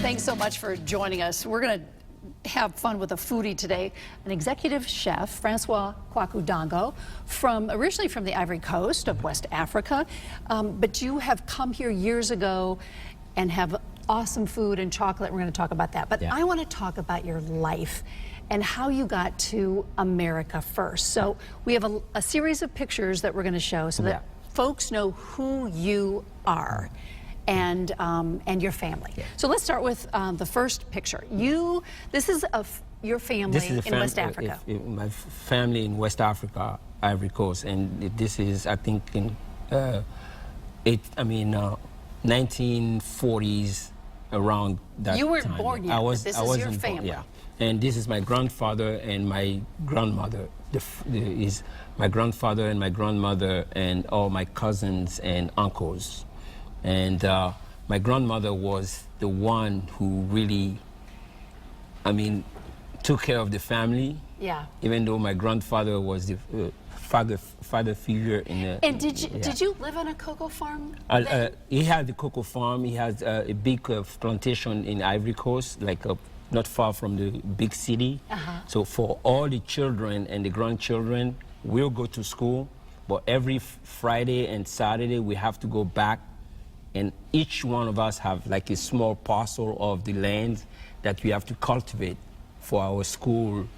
Thanks so much for joining us. We're going to have fun with a foodie today. An executive chef, Francois Kwaku Dongo, originally from the Ivory Coast of West Africa, but you have come here years ago and have awesome food and chocolate. We're going to talk about that. But I want to talk about your life and how you got to America first. So we have a series of pictures that we're going to show so that folks know who you are and your family. So let's start with the first picture. This is your family in West Africa. My family in West Africa, Ivory Coast, and this is, I think, in 1940s, around that time. You weren't born yet, but this is your family. Yeah, and this is my grandfather and my grandmother. Is my grandfather and my grandmother and all my cousins and uncles. And my grandmother was the one who really, took care of the family. Yeah. Even though my grandfather was the father figure in the... And did you live on a cocoa farm? He had the cocoa farm. He has a big plantation in Ivory Coast, like not far from the big city. So for all the children and the grandchildren, we'll go to school, but every Friday and Saturday we have to go back, and each one of us have like a small parcel of the land that we have to cultivate for our school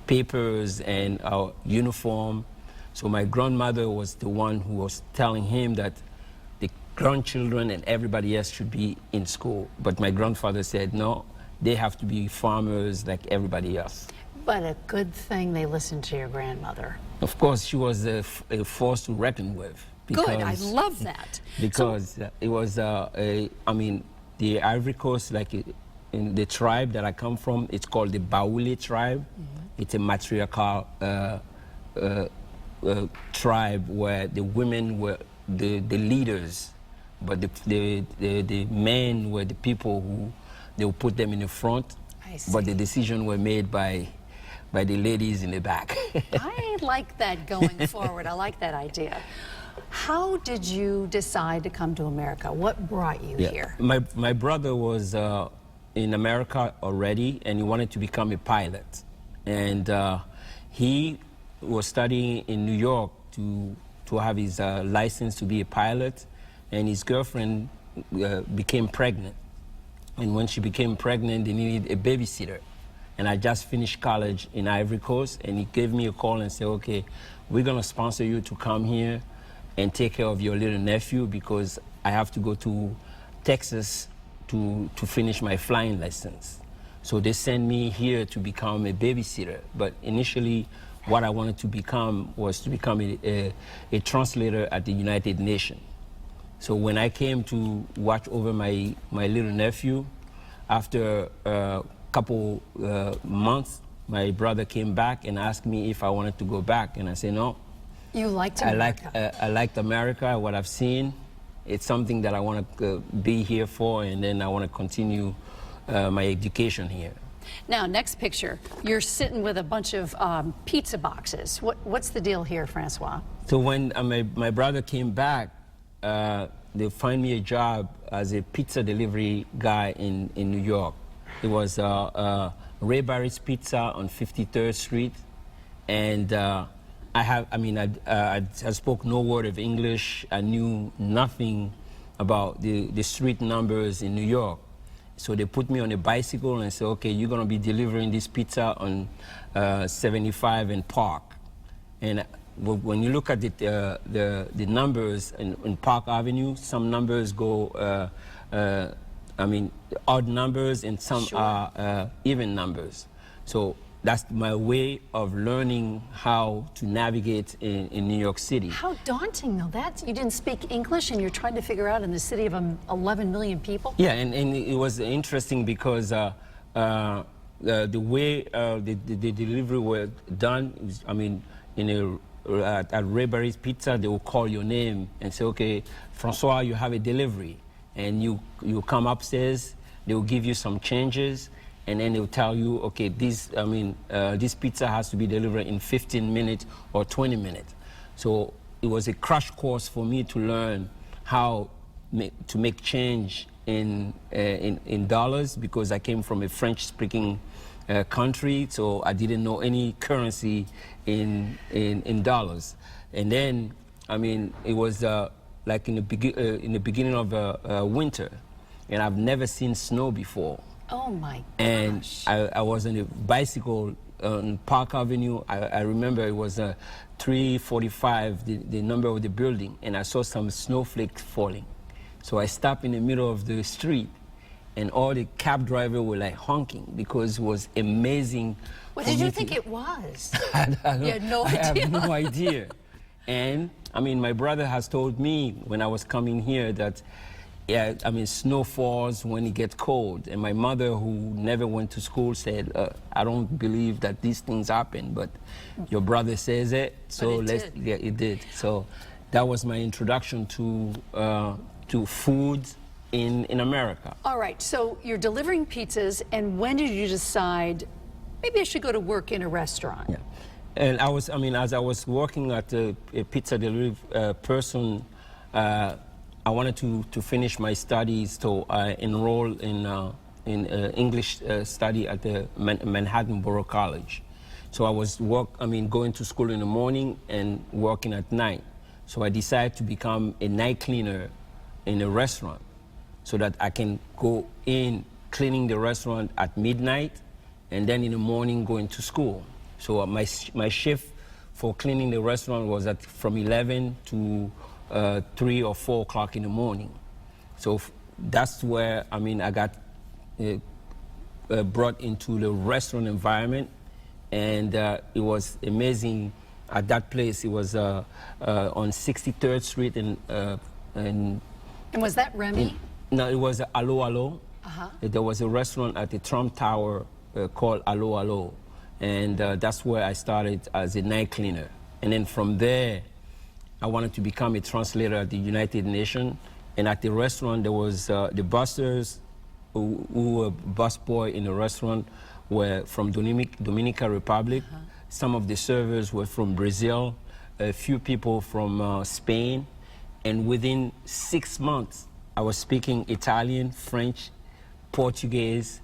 papers and our uniform. So my grandmother was the one who was telling him that the grandchildren and everybody else should be in school. But my grandfather said, no, they have to be farmers like everybody else. But a good thing they listened to your grandmother. Of course, she was a force to reckon with. Because, good, I love that. Because it was, the Ivory Coast, like in the tribe that I come from, it's called the Baoulé tribe. It's a matriarchal tribe where the women were the leaders, but the men were the people who, they would put them in the front, but the decision were made by the ladies in the back. I like that going forward. I like that idea. How did you decide to come to America? What brought you here? My brother was in America already, and he wanted to become a pilot. And he was studying in New York to have his license to be a pilot, and his girlfriend became pregnant. And when she became pregnant, they needed a babysitter. And I just finished college in Ivory Coast, and he gave me a call and said, okay, we're gonna sponsor you to come here and take care of your little nephew because I have to go to Texas to finish my flying license. So they sent me here to become a babysitter. But initially, what I wanted to become was to become a translator at the United Nations. So when I came to watch over my little nephew, after a couple months, my brother came back and asked me if I wanted to go back, and I said no. You liked America. I liked America, what I've seen. It's something that I want to be here for, and then I want to continue my education here. Now, next picture, you're sitting with a bunch of pizza boxes. What's the deal here, Francois? So when my brother came back, they find me a job as a pizza delivery guy in New York. It was Ray Barrett's Pizza on 53rd Street, and I spoke no word of English. I knew nothing about the street numbers in New York. So they put me on a bicycle and said, okay, you're gonna be delivering this pizza on 75 and Park. And when you look at the numbers in Park Avenue, some numbers go, odd numbers, and some are even numbers. So that's my way of learning how to navigate in New York City. How daunting, though. You didn't speak English and you're trying to figure out in the city of 11 million people? Yeah, and it was interesting because the way the delivery was done, at Ray Barrett's Pizza, they will call your name and say, okay, Francois, you have a delivery. And you come upstairs, they will give you some changes, and then they'll tell you, okay, this pizza has to be delivered in 15 minutes or 20 minutes. So it was a crash course for me to learn how to make change in dollars because I came from a French-speaking country, so I didn't know any currency in dollars. And then, I mean, it was like in the beginning of winter, and I've never seen snow before. Oh my gosh. And I was on a bicycle on Park Avenue. I remember it was 3:45, the number of the building, and I saw some snowflakes falling. So I stopped in the middle of the street, and all the cab drivers were like honking because it was amazing. What did you think it was? I You had no I idea. have no idea. And I mean, my brother has told me when I was coming here that, yeah, I mean, snow falls when it gets cold. And my mother, who never went to school, said, I don't believe that these things happen, but your brother says it, so yeah, it did. So that was my introduction to food in America. All right, so you're delivering pizzas, and when did you decide, maybe I should go to work in a restaurant? Yeah. And I mean, as I was working at a pizza delivery person, I wanted to finish my studies, so I enrolled in English study at the Manhattan Borough College. So I was going to school in the morning and working at night. So I decided to become a night cleaner in a restaurant, so that I can go in cleaning the restaurant at midnight, and then in the morning going to school. So my shift for cleaning the restaurant was from 11 to 3 or 4 o'clock in the morning. So that's where, I mean, I got brought into the restaurant environment, and it was amazing. At that place, it was on 63rd Street and was that Remy? No, it was Allo Allo. Uh-huh. There was a restaurant at the Trump Tower called Allo Allo. And that's where I started as a night cleaner. And then from there, I wanted to become a translator at the United Nations. And at the restaurant, there was the bussers who were busboy in the restaurant were from Dominican Republic. Uh-huh. Some of the servers were from Brazil, a few people from Spain. And within 6 months, I was speaking Italian, French, Portuguese,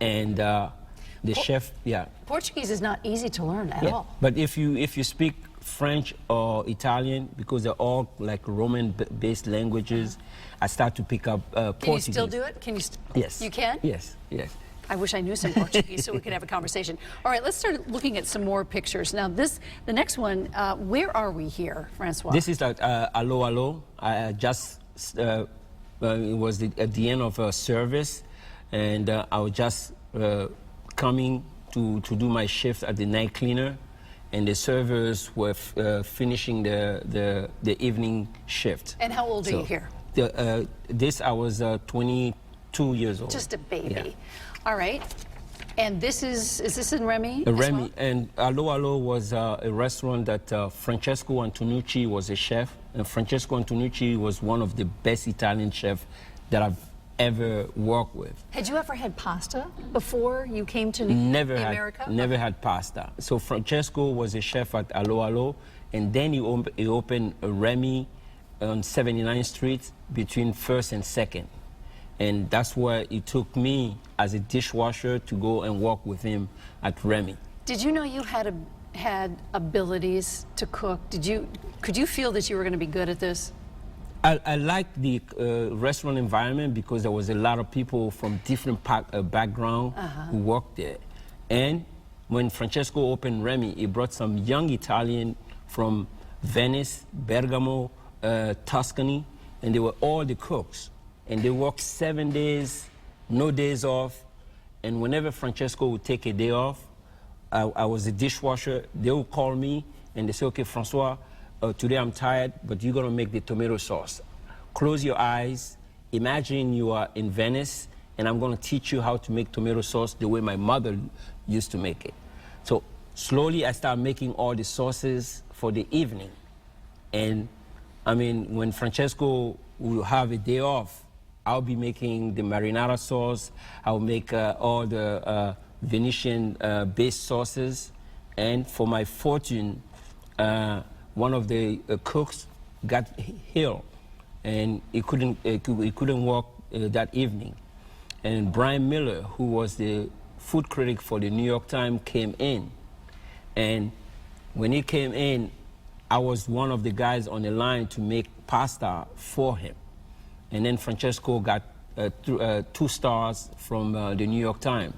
and the chef, yeah. Portuguese is not easy to learn at all. But if you speak French or Italian, because they're all like Roman-based languages, I start to pick up Portuguese. Can you still do it? Can you? Yes. You can? Yes, yes. I wish I knew some Portuguese so we could have a conversation. All right, let's start looking at some more pictures. Now, the next one, where are we here, Francois? This is like Allo Allo. I just, it was at the end of a service, and I was just coming to do my shift at the night cleaner, and the servers were finishing the evening shift. And how old are you here? I was 22 years old. Just a baby. Yeah. All right. And this is this in Remy? Remy, well? and Allo Allo was a restaurant that Francesco Antonucci was a chef, and Francesco Antonucci was one of the best Italian chefs that I've ever worked with. Had you ever had pasta before you came to America? Never had pasta. So Francesco was a chef at Allo Allo, and then he opened a Remy on 79th Street between 1st and 2nd. And that's where he took me as a dishwasher to go and work with him at Remy. Did you know you had abilities to cook? Could you feel that you were going to be good at this? I liked the restaurant environment because there was a lot of people from different backgrounds who worked there. And when Francesco opened Remy, he brought some young Italian from Venice, Bergamo, Tuscany, and they were all the cooks. And they worked 7 days, no days off. And whenever Francesco would take a day off, I was a dishwasher. They would call me and they say, okay, Francois, today I'm tired, but you're gonna make the tomato sauce. Close your eyes. Imagine you are in Venice, and I'm gonna teach you how to make tomato sauce the way my mother used to make it. So slowly I started making all the sauces for the evening. And I mean, when Francesco will have a day off, I'll be making the marinara sauce. I'll make all the Venetian-based sauces. And for my fortune, one of the cooks got ill, and he couldn't work that evening. And Brian Miller, who was the food critic for the New York Times, came in. And when he came in, I was one of the guys on the line to make pasta for him. And then Francesco got 2 stars from the New York Times.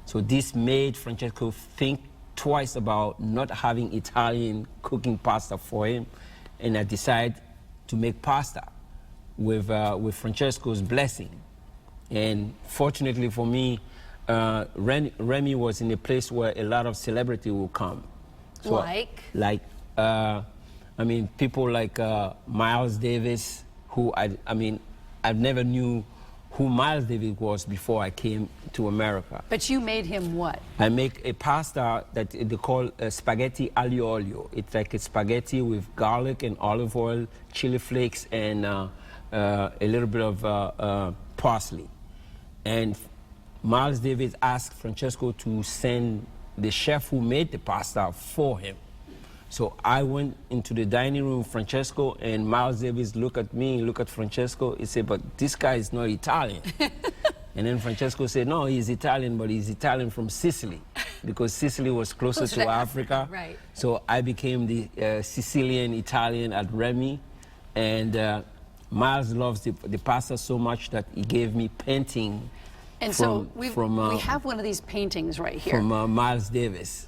So this made Francesco think twice about not having Italian cooking pasta for him. And I decided to make pasta with Francesco's blessing. And fortunately for me, Remy was in a place where a lot of celebrity will come. So, I mean, people like Miles Davis, who I never knew who Miles Davis was before I came to America. But you made him what? I make a pasta that they call spaghetti aglio olio. It's like a spaghetti with garlic and olive oil, chili flakes, and a little bit of parsley. And Miles Davis asked Francesco to send the chef who made the pasta for him. So I went into the dining room, Francesco, and Miles Davis looked at me, looked at Francesco. He said, but this guy is not Italian. And then Francesco said, no, he's Italian, but he's Italian from Sicily, because Sicily was closer to Africa. Right. So I became the Sicilian Italian at Remy. And Miles loves the pasta so much that he gave me painting. And so we have one of these paintings right here. From Miles Davis.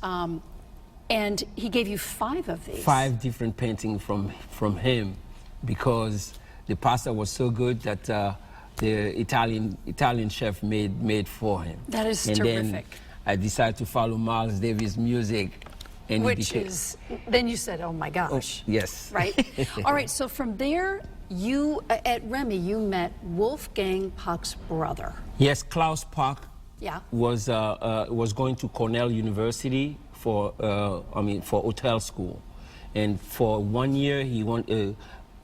And he gave you 5 of these. 5 different paintings from him, because the pasta was so good that the Italian chef made for him. That is and terrific. Then I decided to follow Miles Davis' music. And then you said, oh my gosh. Oh, yes. Right? All right, so from there, you, at Remy, you met Wolfgang Puck's brother. Yes, Klaus Puck was going to Cornell University for hotel school, and for 1 year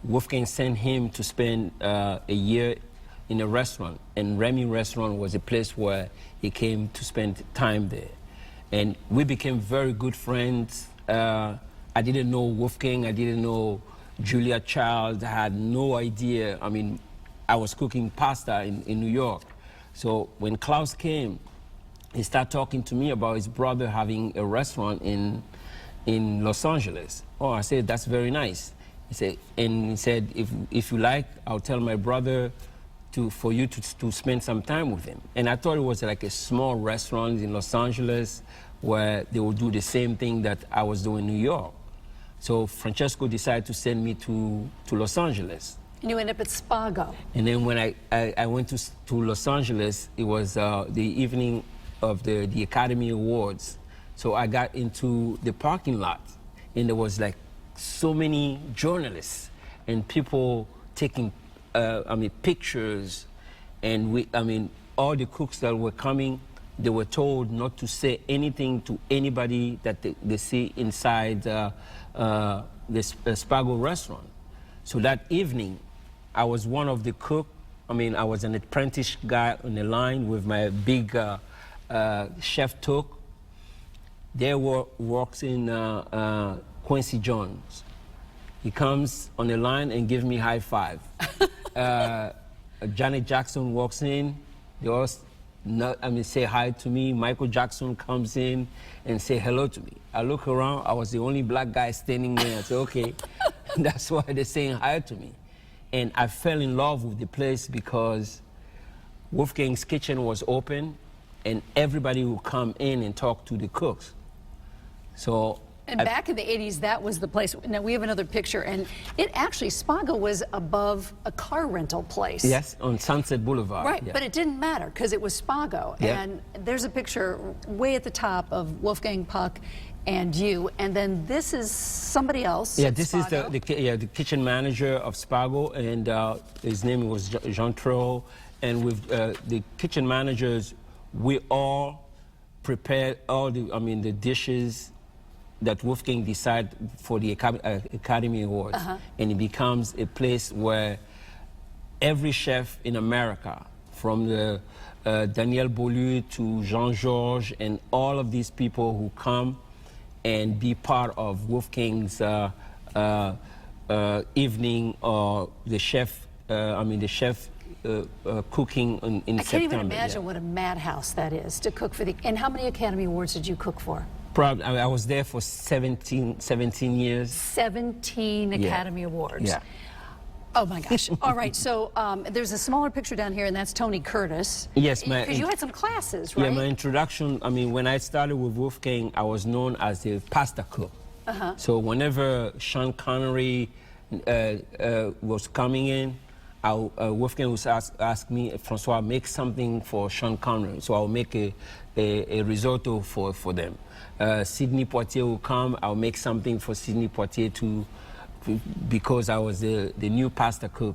Wolfgang sent him to spend a year in a restaurant, and Remy restaurant was a place where he came to spend time there, and we became very good friends. I didn't know Wolfgang, I didn't know Julia Child, I had no idea. I mean, I was cooking pasta in New York. So when Klaus came, he started talking to me about his brother having a restaurant in Los Angeles. Oh, I said, that's very nice. He said, if you like, I'll tell my brother for you to spend some time with him. And I thought it was like a small restaurant in Los Angeles where they would do the same thing that I was doing in New York. So Francesco decided to send me to Los Angeles. And you end up at Spago. And then when I went to Los Angeles, it was the evening of the Academy Awards. So I got into the parking lot, and there was like so many journalists and people taking pictures, and all the cooks that were coming, they were told not to say anything to anybody that they see inside the Spago restaurant. So that evening, I was one of the cooks. I was an apprentice guy on the line with my big chef toque. There walks in Quincy Jones. He comes on the line and gives me high five. Janet Jackson walks in. They all say hi to me. Michael Jackson comes in and say hello to me. I look around. I was the only black guy standing there. I said, okay, that's why they're saying hi to me. And I fell in love with the place because Wolfgang's kitchen was open, and everybody would come in and talk to the cooks. So. And back in the 80s, that was the place. Now, we have another picture, and it actually, Spago was above a car rental place. Yes, on Sunset Boulevard. Right, yeah. but it didn't matter because it was Spago. Yeah. And there's a picture way at the top of Wolfgang Puck and you, and then this is somebody else. Yeah, this is the kitchen manager of Spago, and his name was Jean Treau. And with the kitchen managers, we all prepared all the dishes that Wolfgang decided for the Academy Awards. And it becomes a place where every chef in America, from the Daniel Boulud to Jean-Georges and all of these people who come and be part of Wolfgang's evening, or the chef cooking in September. I can't even imagine what a madhouse that is to cook for the. And how many Academy Awards did you cook for? Probably, I was there for 17 years. 17 Academy Awards. Yeah. Oh my gosh. All right, so there's a smaller picture down here, and that's Tony Curtis. Yes, because you had some classes, right? Yeah, my introduction, I mean, when I started with Wolfgang, I was known as the pasta cook. So whenever Sean Connery was coming in, Wolfgang would ask me, Francois, make something for Sean Connery. So I'll make a risotto for them. Sidney Poitier will come, I'll make something for Sidney Poitier too, because I was the new pasta cook.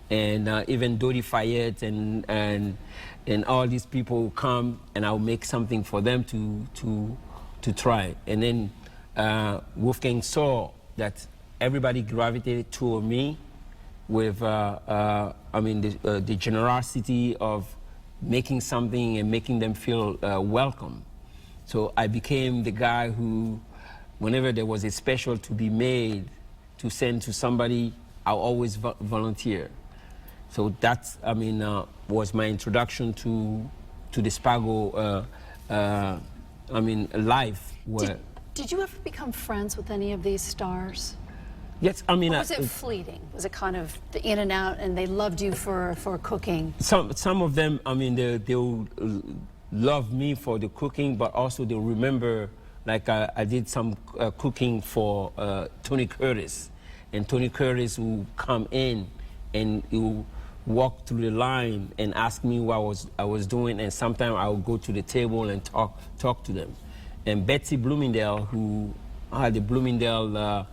And even Dodi Fayette and all these people will come, and I'll make something for them to try. And then Wolfgang saw that everybody gravitated toward me with, I mean, the generosity of making something and making them feel welcome. So I became the guy who, whenever there was a special to be made, to send to somebody, I'll always volunteer. So that's, I mean, was my introduction to the Spago, I mean, life. Where did you ever become friends with any of these stars? Yes, I mean. Or was it fleeting? Was it kind of the in and out, and they loved you for cooking? Some of them, I mean, they'll love me for the cooking, but also they'll remember. Like I did some cooking for Tony Curtis, and Tony Curtis will come in and he will walk through the line and ask me what I was doing, and sometimes I will go to the table and talk to them. And Betsy Bloomingdale, who had the Bloomingdale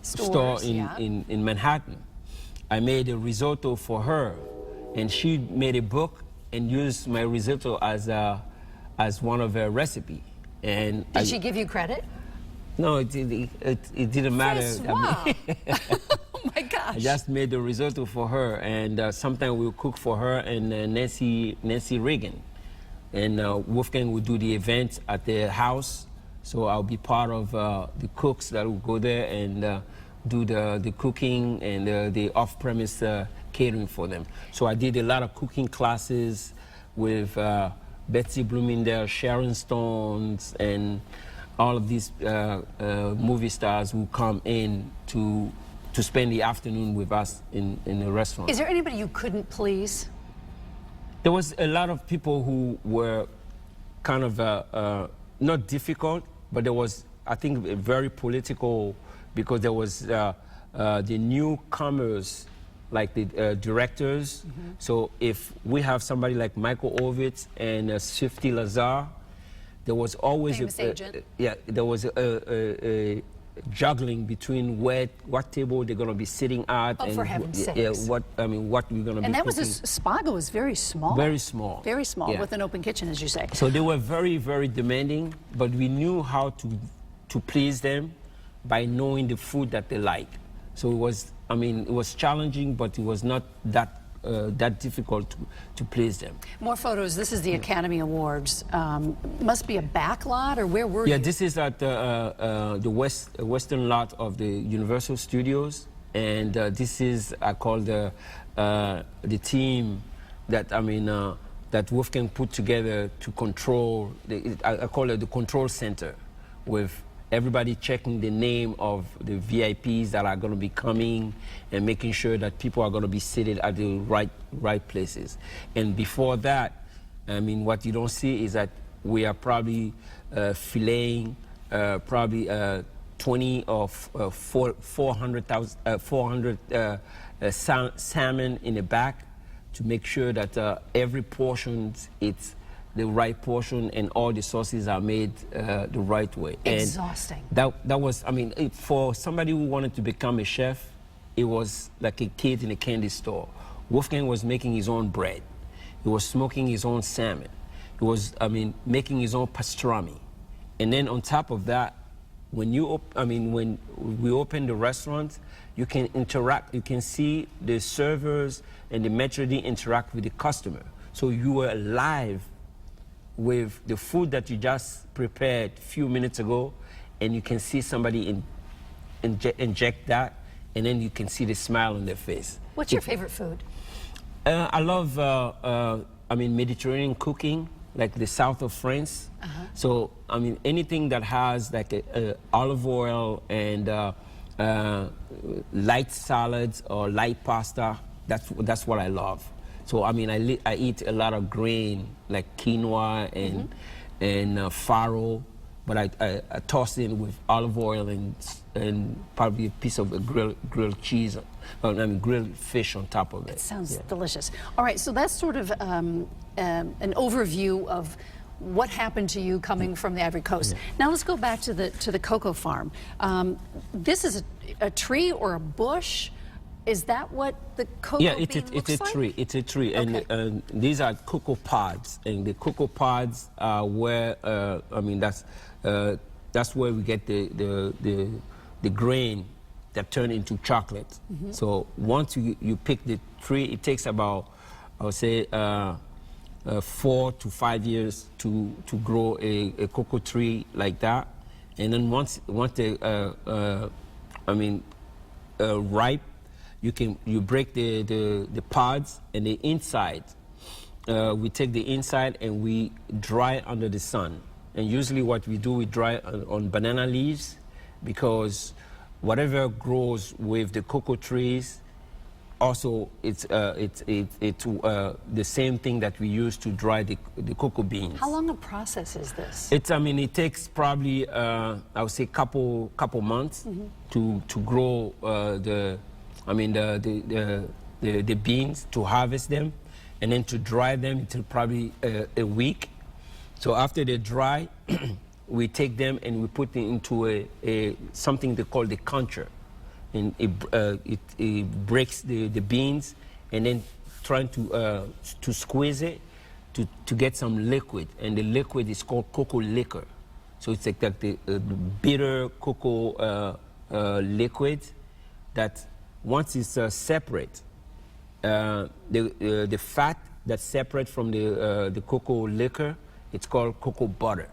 store in Manhattan, I made a risotto for her, and she made a book and used my risotto as one of her recipes. And did she give you credit? No, it didn't matter. I mean, oh my gosh! I just made the risotto for her, and sometimes we'll cook for her and Nancy Reagan, and Wolfgang will do the event at their house. So I'll be part of the cooks that will go there and do the cooking and the off-premise catering for them. So I did a lot of cooking classes with Betsy Bloomingdale, Sharon Stones, and all of these movie stars who come in to spend the afternoon with us in the restaurant. Is there anybody you couldn't please? There was a lot of people who were kind of not difficult, but there was, I think, very political, because there was the newcomers, like the directors. So if we have somebody like Michael Ovitz and Shifty Lazar, there was always there was a juggling between what table they're going to be sitting at. Oh, and for heaven's sakes. What we're going to be cooking. And that was Spago was very small. Very small. Very small, with an open kitchen, as you say. So they were very, very demanding, but we knew how to please them by knowing the food that they like. So it was, I mean, it was challenging, but it was not that difficult to please them. More photos. This is the Academy Awards. Must be a back lot, or where were you? Yeah, this is at the western lot of the Universal Studios, and this is, I call the team that, I mean, that Wolfgang put together to control. I call it the control center, with everybody checking the name of the VIPs that are going to be coming and making sure that people are going to be seated at the right places. And before that, I mean, what you don't see is that we are probably filleting probably 20 or 400 salmon in the back, to make sure that every portion, it's the right portion, and all the sauces are made the right way. Exhausting. And that was, I mean, for somebody who wanted to become a chef, it was like a kid in a candy store. Wolfgang was making his own bread. He was smoking his own salmon. He was, I mean, making his own pastrami. And then on top of that, when we open the restaurant, you can interact. You can see the servers and the maitre d' interact with the customer. So you were live with the food that you just prepared a few minutes ago, and you can see somebody inject that, and then you can see the smile on their face. What's your favorite food? I love, I mean, Mediterranean cooking, like the south of France. So, I mean, anything that has like olive oil and light salads or light pasta, that's what I love. So, I mean, I eat a lot of grain, like quinoa and farro, but I toss in with olive oil and probably a piece of grilled cheese, I mean grilled fish on top of it. It sounds delicious. All right, so that's sort of an overview of what happened to you coming from the Ivory Coast. Now let's go back to the cocoa farm. This is a tree or a bush. Is that what the cocoa bean looks like? It's a tree. It's a tree, Okay. and these are cocoa pods, and the cocoa pods are where I mean that's where we get the grain that turn into chocolate. So once you pick the tree, it takes about, I would say, 4 to 5 years to grow a cocoa tree like that, and then once they ripe, you break the pods and the inside. We take the inside and we dry under the sun. And usually what we do, we dry on banana leaves, because whatever grows with the cocoa trees, also it's the same thing that we use to dry the cocoa beans. How long a process is this? It takes probably I would say couple months to grow the beans, to harvest them, and then to dry them until probably a week. So after they dry, we take them and we put them into something they call the concher, and it breaks the beans, and then trying to squeeze it to get some liquid, and the liquid is called cocoa liquor. So it's like the bitter cocoa liquid that once it's separate, the fat that's separate from the cocoa liquor, it's called cocoa butter.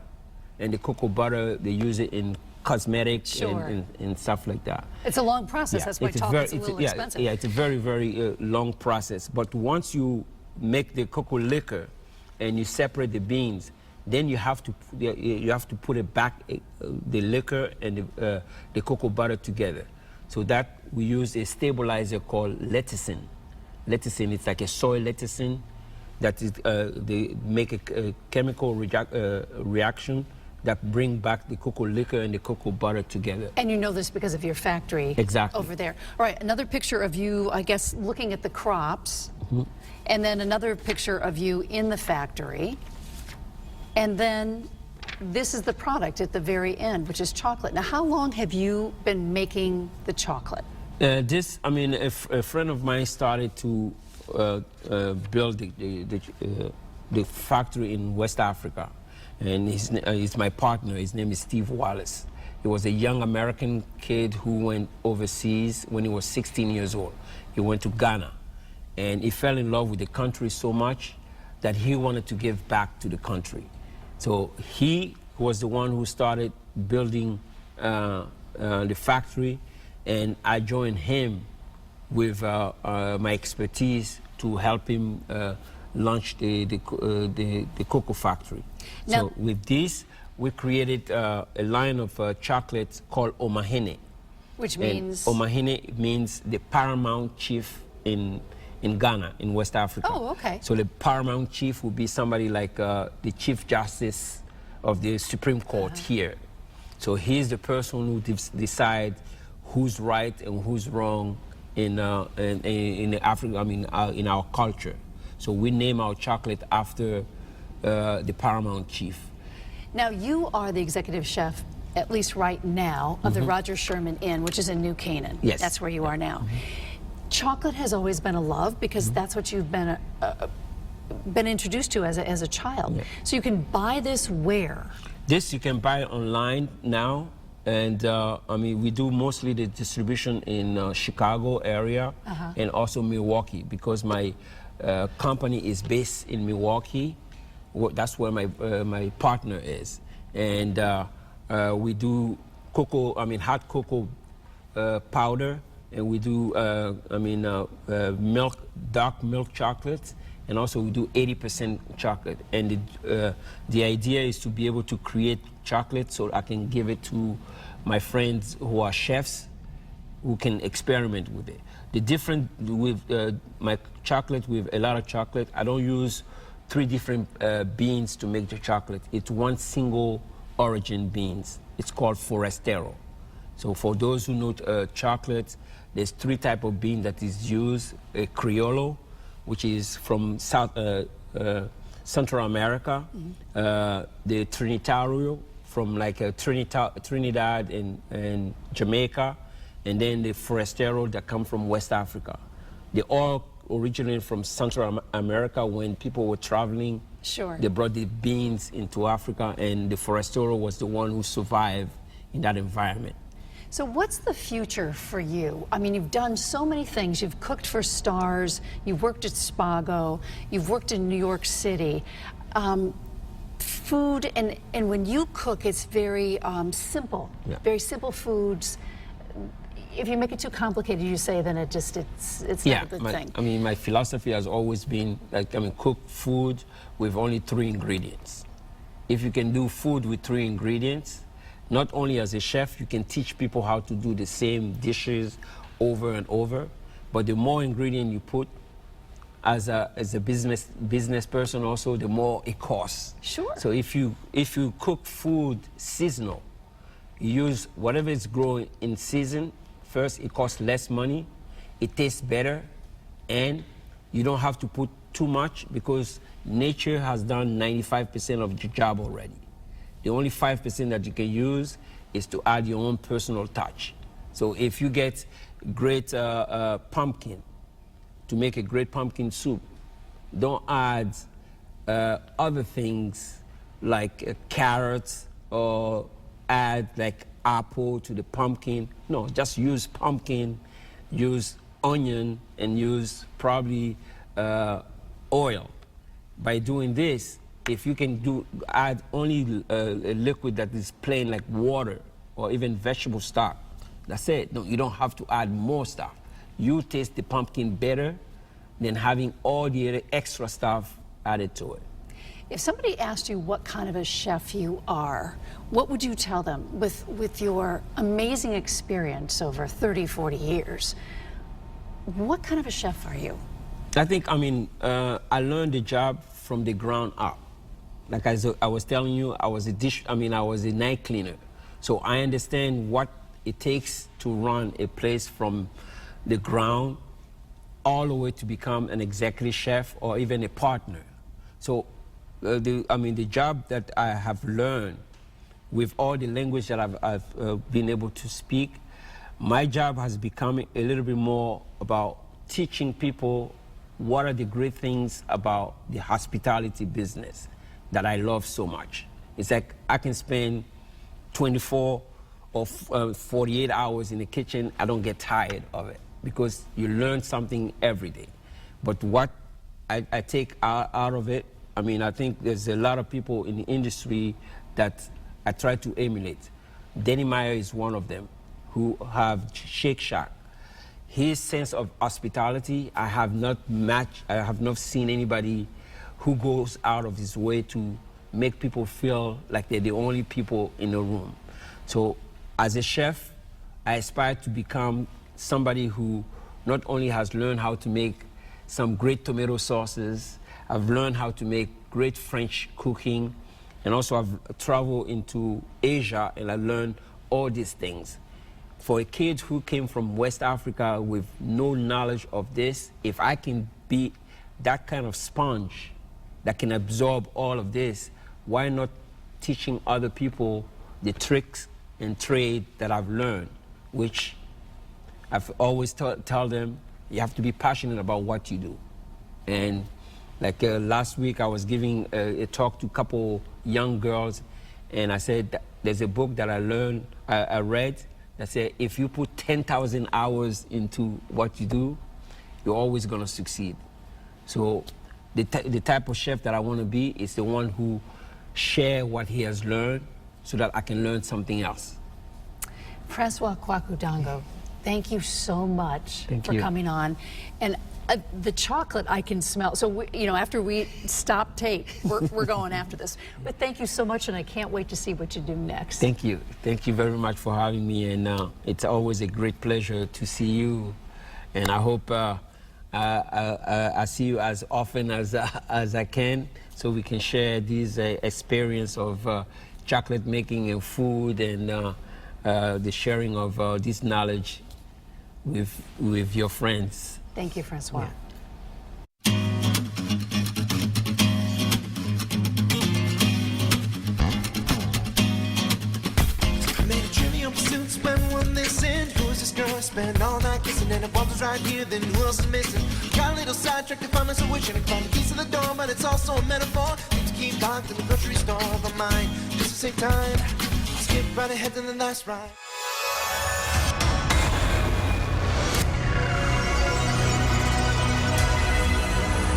And the cocoa butter, they use it in cosmetics and stuff like that. It's a long process. That's why chocolate's a little expensive. Yeah, it's a very, very long process. But once you make the cocoa liquor and you separate the beans, then you have to put it back, the liquor and the cocoa butter together. So that we use a stabilizer called lecithin. Lecithin, it's like a soy lecithin that is, they make a chemical reaction that bring back the cocoa liquor and the cocoa butter together. And you know this because of your factory over there. All right, another picture of you, I guess, looking at the crops, and then another picture of you in the factory, and then this is the product at the very end, which is chocolate. Now, how long have you been making the chocolate? A friend of mine started to build the factory in West Africa, and he's my partner. His name is Steve Wallace. He was a young American kid who went overseas when he was 16 years old. He went to Ghana, and he fell in love with the country so much that he wanted to give back to the country. So he was the one who started building the factory, and I joined him with my expertise to help him launch the cocoa factory. Now, so with this, we created a line of chocolates called Omahene. Which means? And Omahene means the paramount chief in Ghana, in West Africa. Oh, okay. So the paramount chief would be somebody like the Chief Justice of the Supreme Court here. So he's the person who decides who's right and who's wrong in Africa. In our culture. So we name our chocolate after the paramount chief. Now, you are the executive chef, at least right now, of the Roger Sherman Inn, which is in New Canaan. Yes. That's where you are now. Chocolate has always been a love because that's what you've been introduced to as a child. Yeah. So you can buy this where? This you can buy online now, and we do mostly the distribution in Chicago area and also Milwaukee, because my company is based in Milwaukee. That's where my partner is, and we do hot cocoa powder and we do, dark milk chocolate, and also we do 80% chocolate. And the idea is to be able to create chocolate so I can give it to my friends who are chefs who can experiment with it. The difference with my chocolate, with a lot of chocolate, I don't use 3 different beans to make the chocolate. It's one single origin beans. It's called Forastero. So for those who know chocolate, there's 3 types of beans that is used. A Criollo, which is from Central America. The Trinitario, from like Trinidad and Jamaica. And then the Forastero that come from West Africa. They all originated from Central America. When people were traveling, sure, they brought the beans into Africa, and the Forastero was the one who survived in that environment. So what's the future for you? I mean, you've done so many things. You've cooked for stars, you've worked at Spago, you've worked in New York City. Food, and when you cook, it's very simple, very simple foods. If you make it too complicated, you say, then it's not a good thing. I mean, my philosophy has always been, cook food with only 3 ingredients. If you can do food with 3 ingredients, not only as a chef, you can teach people how to do the same dishes over and over, but the more ingredient you put as a business person also, the more it costs. Sure. So if you cook food seasonal, you use whatever is growing in season. First, it costs less money, it tastes better, and you don't have to put too much because nature has done 95% of the job already. The only 5% that you can use is to add your own personal touch. So if you get great pumpkin, to make a great pumpkin soup, don't add other things like carrots or add like apple to the pumpkin. No, just use pumpkin, use onion, and use probably oil. By doing this, if you can add only a liquid that is plain like water or even vegetable stock, that's it. No, you don't have to add more stuff. You taste the pumpkin better than having all the other extra stuff added to it. If somebody asked you what kind of a chef you are, what would you tell them with your amazing experience over 30, 40 years? What kind of a chef are you? I think, I learned the job from the ground up. Like I was telling you, I was a night cleaner. So I understand what it takes to run a place from the ground all the way to become an executive chef or even a partner. So the job that I have learned with all the language that I've been able to speak, my job has become a little bit more about teaching people what are the great things about the hospitality business that I love so much. It's like I can spend 24 or 48 hours in the kitchen, I don't get tired of it because you learn something every day. But what I take out of it, I think there's a lot of people in the industry that I try to emulate. Danny Meyer is one of them who have Shake Shack. His sense of hospitality, I have not seen anybody who goes out of his way to make people feel like they're the only people in the room. So as a chef, I aspire to become somebody who not only has learned how to make some great tomato sauces, I've learned how to make great French cooking, and also I've traveled into Asia and I learned all these things. For a kid who came from West Africa with no knowledge of this, if I can be that kind of sponge that can absorb all of this, why not teaching other people the tricks and trade that I've learned, which I've always tell them, you have to be passionate about what you do. And like last week, I was giving a talk to a couple young girls, and I said, there's a book that I read that said, if you put 10,000 hours into what you do, you're always gonna succeed. So the type of chef that I wanna be is the one who share what he has learned so that I can learn something else. Francois Kwaku Dongo, Thank you so much Thank for you. coming on. And the chocolate I can smell. So, after we stop tape, we're going after this. But thank you so much, and I can't wait to see what you do next. Thank you. Thank you very much for having me. And it's always a great pleasure to see you. And I hope I see you as often as I can, so we can share this experience of chocolate making and food, and the sharing of this knowledge with your friends. Thank you, Francois. Spend all night kissing, and if one was right here, then who else is missing? Got a little sidetracked to find myself wishing I found the keys to the door, but it's also a metaphor. Need to keep locked in the grocery store of my mind just to save time. Skip right ahead to the last ride.